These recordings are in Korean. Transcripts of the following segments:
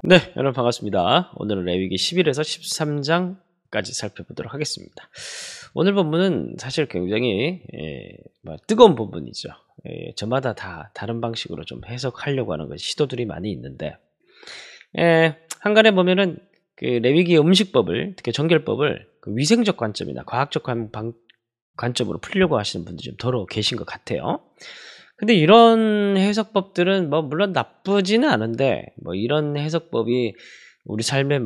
네, 여러분 반갑습니다. 오늘은 레위기 11에서 13장까지 살펴보도록 하겠습니다. 오늘 본문은 사실 굉장히 뜨거운 본문이죠. 저마다 다 다른 방식으로 좀 해석하려고 하는 시도들이 많이 있는데, 한간에 보면은 그 레위기 음식법을, 특히 정결법을 그 위생적 관점이나 과학적 관점으로 풀려고 하시는 분들이 좀 더러 계신 것 같아요. 근데 이런 해석법들은 물론 나쁘지는 않은데, 이런 해석법이 우리 삶에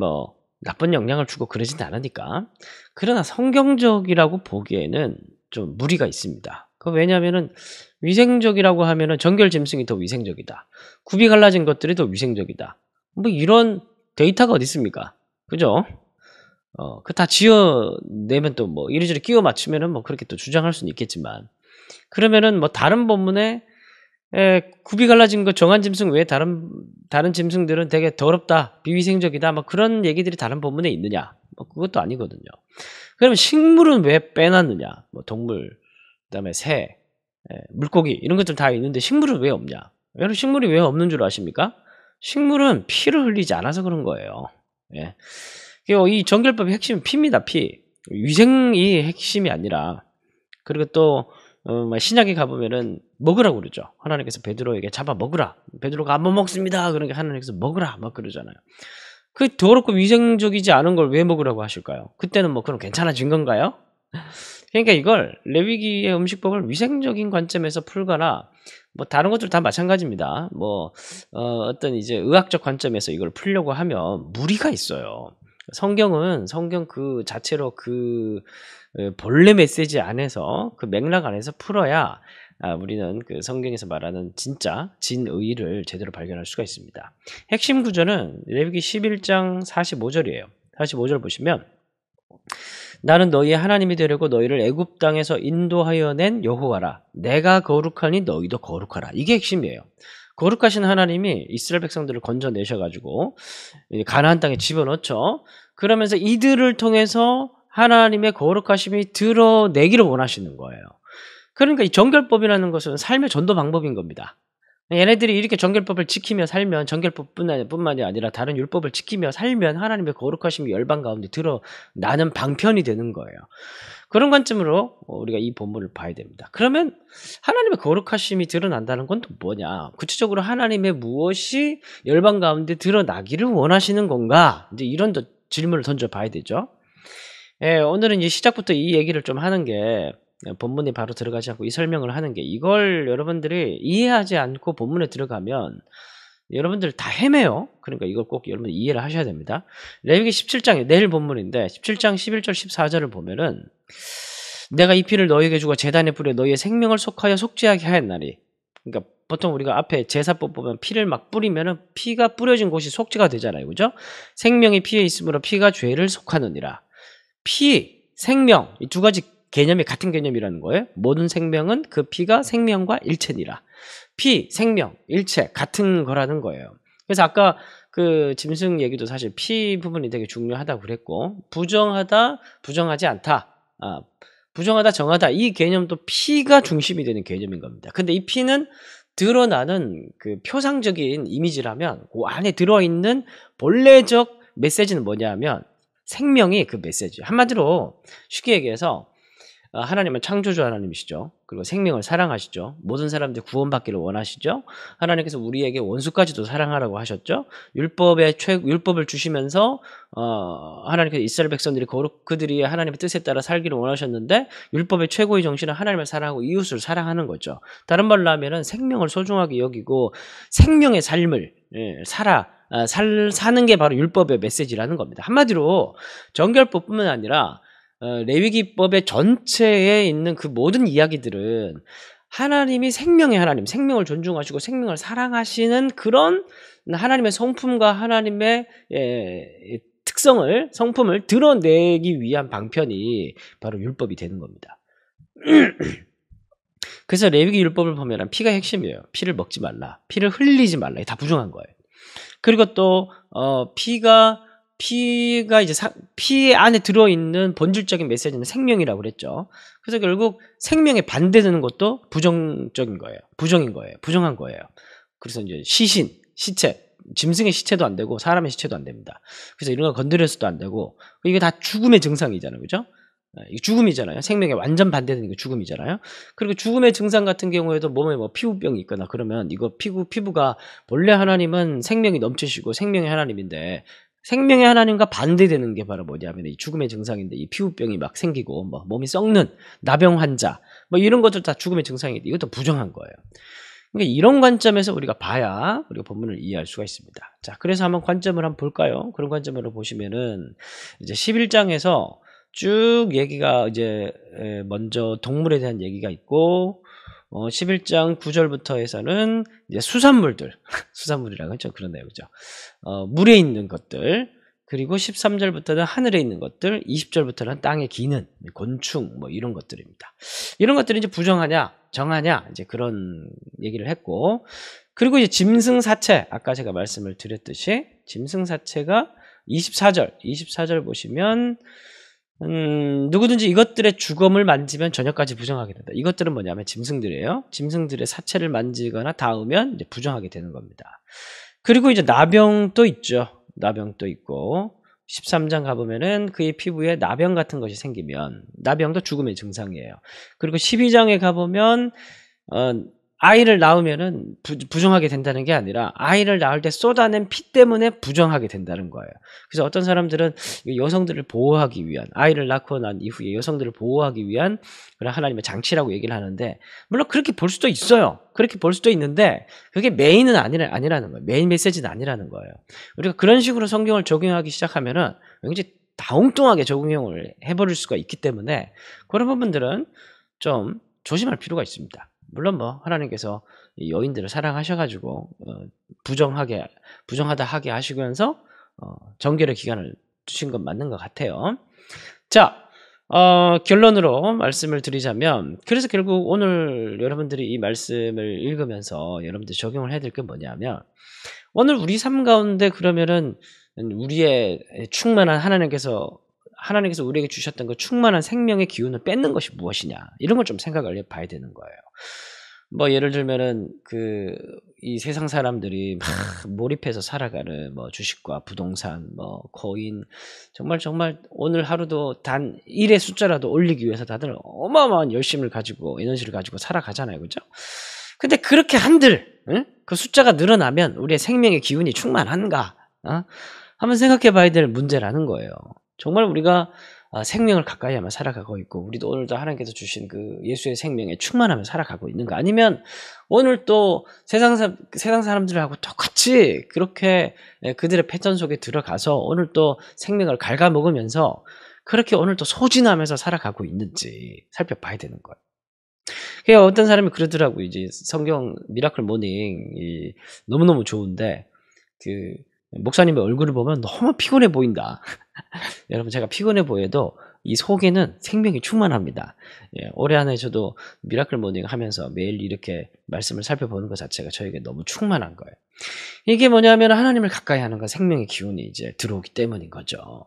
나쁜 영향을 주고 그러진 않으니까. 그러나 성경적이라고 보기에는 좀 무리가 있습니다. 왜냐면은 위생적이라고 하면은 정결 짐승이 더 위생적이다, 굽이 갈라진 것들이 더 위생적이다, 이런 데이터가 어디 있습니까? 그죠? 그 다 지어내면 또 이리저리 끼워 맞추면은 그렇게 또 주장할 수는 있겠지만, 그러면은 다른 본문에 굽이 갈라진 거 정한 짐승 외에 다른 짐승들은 되게 더럽다, 비위생적이다, 그런 얘기들이 다른 본문에 있느냐? 그것도 아니거든요. 그러면 식물은 왜 빼놨느냐? 동물, 그다음에 새, 물고기 이런 것들 다 있는데 식물은 왜 없냐? 여러분, 식물이 왜 없는 줄 아십니까? 식물은 피를 흘리지 않아서 그런 거예요. 예. 이 정결법의 핵심은 피입니다. 피. 위생이 핵심이 아니라. 그리고 또 신약에 가보면은 먹으라고 그러죠. 하나님께서 베드로에게 잡아 먹으라. 베드로가 안 먹습니다. 그러니까 하나님께서 먹으라 그러잖아요. 그 더럽고 위생적이지 않은 걸 왜 먹으라고 하실까요? 그때는 그럼 괜찮아진 건가요? 그러니까 이걸 레위기의 음식법을 위생적인 관점에서 풀거나 다른 것들 다 마찬가지입니다. 어떤 이제 의학적 관점에서 이걸 풀려고 하면 무리가 있어요. 성경 그 자체로 그 본래 메시지 안에서, 그 맥락 안에서 풀어야 우리는 그 성경에서 말하는 진짜 진의를 제대로 발견할 수가 있습니다. 핵심 구절은 레위기 11장 45절이에요. 45절 보시면, 나는 너희의 하나님이 되려고 너희를 애굽 땅에서 인도하여 낸 여호와라. 내가 거룩하니 너희도 거룩하라. 이게 핵심이에요. 거룩하신 하나님이 이스라엘 백성들을 건져내셔가지고 가나안 땅에 집어넣죠. 그러면서 이들을 통해서 하나님의 거룩하심이 드러내기를 원하시는 거예요. 그러니까 이 정결법이라는 것은 삶의 전도 방법인 겁니다. 얘네들이 이렇게 정결법을 지키며 살면, 정결법뿐만이 아니라 다른 율법을 지키며 살면 하나님의 거룩하심이 열방 가운데 드러나는 방편이 되는 거예요. 그런 관점으로 우리가 이 본문을 봐야 됩니다. 그러면 하나님의 거룩하심이 드러난다는 건 또 뭐냐? 구체적으로 하나님의 무엇이 열방 가운데 드러나기를 원하시는 건가? 이제 이런 질문을 던져봐야 되죠. 오늘은 이제 시작부터 이 얘기를 좀 하는 게, 본문에 바로 들어가지 않고 이 설명을 하는 게, 이걸 여러분들이 이해하지 않고 본문에 들어가면 여러분들 다 헤매요. 그러니까 이걸 꼭 여러분들 이해를 하셔야 됩니다. 레위기 17장이 내일 본문인데 17장 11절 14절을 보면은, 내가 이 피를 너희에게 주고 제단에 뿌려 너희의 생명을 속하여 속죄하게 하였나니. 그러니까 보통 우리가 앞에 제사법 보면 피를 막 뿌리면은 피가 뿌려진 곳이 속죄가 되잖아요. 그죠? 생명이 피에 있으므로 피가 죄를 속하느니라. 피, 생명, 이 두 가지 개념이 같은 개념이라는 거예요. 모든 생명은 그 피가 생명과 일체니라. 피, 생명, 일체 같은 거라는 거예요. 그래서 아까 그 짐승 얘기도 사실 피 부분이 되게 중요하다고 그랬고, 부정하다, 부정하지 않다, 부정하다, 정하다, 이 개념도 피가 중심이 되는 개념인 겁니다. 근데 이 피는 드러나는 그 표상적인 이미지라면, 그 안에 들어있는 본래적 메시지는 뭐냐면 생명이 그 메시지. 한마디로 쉽게 얘기해서 하나님은 창조주 하나님이시죠. 그리고 생명을 사랑하시죠. 모든 사람들이 구원받기를 원하시죠. 하나님께서 우리에게 원수까지도 사랑하라고 하셨죠. 율법을 주시면서 하나님께서 이스라엘 백성들이 그들이 하나님의 뜻에 따라 살기를 원하셨는데, 율법의 최고의 정신은 하나님을 사랑하고 이웃을 사랑하는 거죠. 다른 말로 하면은 생명을 소중하게 여기고 생명의 삶을 사는 게 바로 율법의 메시지라는 겁니다. 한마디로 정결법뿐만 아니라 레위기법의 전체에 있는 그 모든 이야기들은 하나님이 생명의 하나님, 생명을 존중하시고 생명을 사랑하시는 그런 하나님의 성품과 하나님의 성품을 드러내기 위한 방편이 바로 율법이 되는 겁니다. 그래서 레위기 율법을 보면 피가 핵심이에요. 피를 먹지 말라, 피를 흘리지 말라, 다 부정한 거예요. 그리고 또 피가 이제 피 안에 들어있는 본질적인 메시지는 생명이라고 그랬죠. 그래서 결국 생명에 반대되는 것도 부정적인 거예요. 부정한 거예요. 그래서 이제 시신, 시체, 짐승의 시체도 안 되고 사람의 시체도 안 됩니다. 그래서 이런 거 건드려서도 안 되고 이게 다 죽음의 증상이잖아요. 그죠? 이게 죽음이잖아요. 생명에 완전 반대되는 게 죽음이잖아요. 그리고 죽음의 증상 같은 경우에도 몸에 뭐 피부병이 있거나 그러면 이거 피부가 본래 하나님은 생명이 넘치시고 생명의 하나님인데 생명의 하나님과 반대되는 게 바로 뭐냐면 이 죽음의 증상인데 이 피부병이 막 생기고 뭐 몸이 썩는 나병 환자 뭐 이런 것들 다 죽음의 증상인데 이것도 부정한 거예요. 그러니까 이런 관점에서 우리가 봐야 우리가 본문을 이해할 수가 있습니다. 자, 그래서 한번 관점을 한번 볼까요? 그런 관점으로 보시면은 이제 11장에서 쭉 얘기가 이제 먼저 동물에 대한 얘기가 있고 11장 9절부터 해서는 이제 수산물들 수산물이라고 했죠. 그러네요. 그죠? 물에 있는 것들 그리고 13절부터는 하늘에 있는 것들 20절부터는 땅에 기는 곤충 뭐 이런 것들입니다. 이런 것들이 이제 부정하냐 정하냐 이제 그런 얘기를 했고 그리고 이제 짐승 사체 아까 제가 말씀을 드렸듯이 짐승 사체가 24절 보시면 누구든지 이것들의 주검을 만지면 저녁까지 부정하게 된다. 이것들은 뭐냐면 짐승들이에요. 짐승들의 사체를 만지거나 닿으면 이제 부정하게 되는 겁니다. 그리고 이제 나병도 있죠. 나병도 있고 13장 가보면은 그의 피부에 나병 같은 것이 생기면 나병도 죽음의 증상이에요. 그리고 12장에 가보면 아이를 낳으면은 부정하게 된다는 게 아니라 아이를 낳을 때 쏟아낸 피 때문에 부정하게 된다는 거예요. 그래서 어떤 사람들은 여성들을 보호하기 위한 아이를 낳고 난 이후에 여성들을 보호하기 위한 그런 하나님의 장치라고 얘기를 하는데 물론 그렇게 볼 수도 있어요. 그렇게 볼 수도 있는데 그게 메인은 아니라는 거예요. 메인 메시지는 아니라는 거예요. 우리가 그런 식으로 성경을 적용하기 시작하면은 굉장히 다엉뚱하게 적용을 해버릴 수가 있기 때문에 그런 부분들은 좀 조심할 필요가 있습니다. 물론 뭐 하나님께서 이 여인들을 사랑하셔가지고 부정하다 하게 하시면서 정결의 기간을 두신 건 맞는 것 같아요. 자, 결론으로 말씀을 드리자면 그래서 결국 오늘 여러분들이 이 말씀을 읽으면서 여러분들이 적용을 해야 될 게 뭐냐면 오늘 우리 삶 가운데 그러면은 우리의 충만한 하나님께서 우리에게 주셨던 그 충만한 생명의 기운을 뺏는 것이 무엇이냐 이런 걸 좀 생각을 해봐야 되는 거예요. 뭐 예를 들면은 이 세상 사람들이 막 몰입해서 살아가는 뭐 주식과 부동산 뭐 코인 정말 오늘 하루도 단 1의 숫자라도 올리기 위해서 다들 어마어마한 열심을 가지고 에너지를 가지고 살아가잖아요. 그죠? 근데 그렇게 한들 그 숫자가 늘어나면 우리의 생명의 기운이 충만한가? 한번 생각해 봐야 될 문제라는 거예요. 정말 우리가 생명을 가까이 하며 살아가고 있고 우리도 오늘도 하나님께서 주신 그 예수의 생명에 충만하며 살아가고 있는가 아니면 오늘 또 세상 사람들하고 똑같이 그렇게 그들의 패턴 속에 들어가서 오늘 또 생명을 갉아먹으면서 그렇게 오늘 또 소진하면서 살아가고 있는지 살펴봐야 되는 거예요. 그러니까 어떤 사람이 그러더라고요. 이제 성경 미라클 모닝 너무너무 좋은데 목사님의 얼굴을 보면 너무 피곤해 보인다. 여러분 제가 피곤해 보여도 이 속에는 생명이 충만합니다. 올해 한 해 저도 미라클 모닝 하면서 매일 이렇게 말씀을 살펴보는 것 자체가 저에게 너무 충만한 거예요. 이게 뭐냐면 하나님을 가까이 하는 건 생명의 기운이 이제 들어오기 때문인 거죠.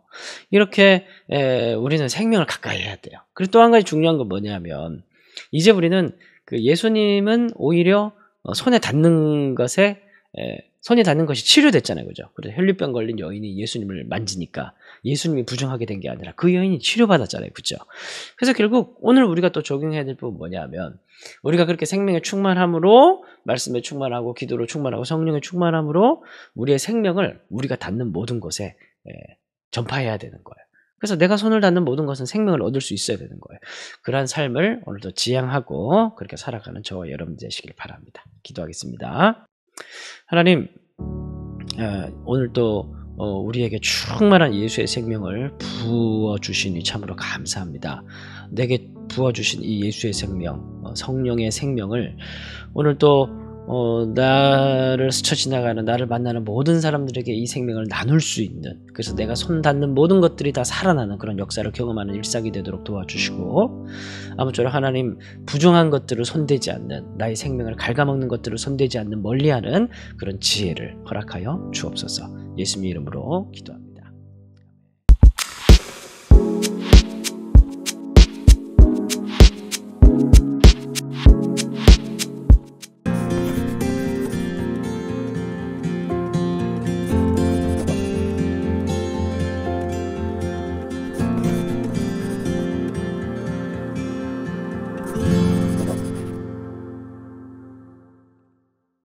이렇게 우리는 생명을 가까이 해야 돼요. 그리고 또 한 가지 중요한 건 뭐냐면 이제 우리는 예수님은 오히려 손에 닿는 것이 치료됐잖아요. 그죠? 그래서 혈류병 걸린 여인이 예수님을 만지니까 예수님이 부정하게 된 게 아니라 그 여인이 치료받았잖아요. 그죠? 그래서 결국 오늘 우리가 또 적용해야 될 부분은 뭐냐면 우리가 그렇게 생명의 충만함으로 말씀에 충만하고 기도로 충만하고 성령의 충만함으로 우리의 생명을 우리가 닿는 모든 곳에 전파해야 되는 거예요. 그래서 내가 손을 닿는 모든 것은 생명을 얻을 수 있어야 되는 거예요. 그러한 삶을 오늘도 지향하고 그렇게 살아가는 저와 여러분 되시길 바랍니다. 기도하겠습니다. 하나님, 오늘 또 우리에게 충만한 예수의 생명을 부어주시니 참으로 감사합니다. 내게 부어주신 이 예수의 생명, 성령의 생명을 오늘 또 나를 스쳐 지나가는 나를 만나는 모든 사람들에게 이 생명을 나눌 수 있는 그래서 내가 손 닿는 모든 것들이 다 살아나는 그런 역사를 경험하는 일상이 되도록 도와주시고 아무쪼록 하나님 부정한 것들을 손대지 않는 나의 생명을 갉아먹는 것들을 손대지 않는 멀리하는 그런 지혜를 허락하여 주옵소서. 예수님의 이름으로 기도합니다.